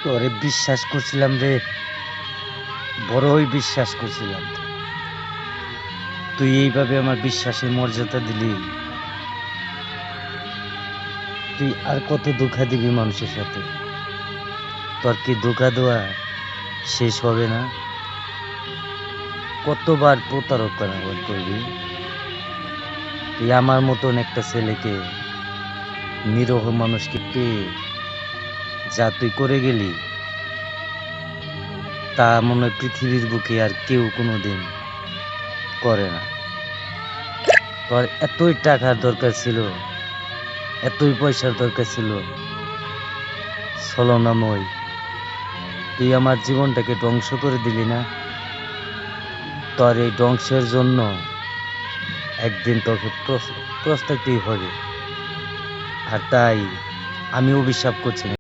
তোরে বিশ্বাস করছিলাম রে, বড়ই বিশ্বাস করছিলাম। তুই এইভাবে আমার বিশ্বাসের মর্যাদা দিলি। তুই আর কত ধোঁকা দিবি মানুষের সাথে? তোর কি ধোঁকা দেওয়া শেষ হবে না? কতবার প্রতারণা করবি? তুই আমার মতন একটা ছেলেকে, নিরীহ মানুষকে পেয়ে যা তুই করে গেলি, তা মনে হয় পৃথিবীর বুকে আর কেউ কোনোদিন করে না। তোর এতই টাকার দরকার ছিল, এতই পয়সার দরকার ছিল, ছলনাময়, তুই আমার জীবনটাকে ধ্বংস করে দিলি না? তোর এই ধ্বংসের জন্য একদিন তোকে প্রস্তাবই হবে। আর তাই আমি অভিশাপ করছি না।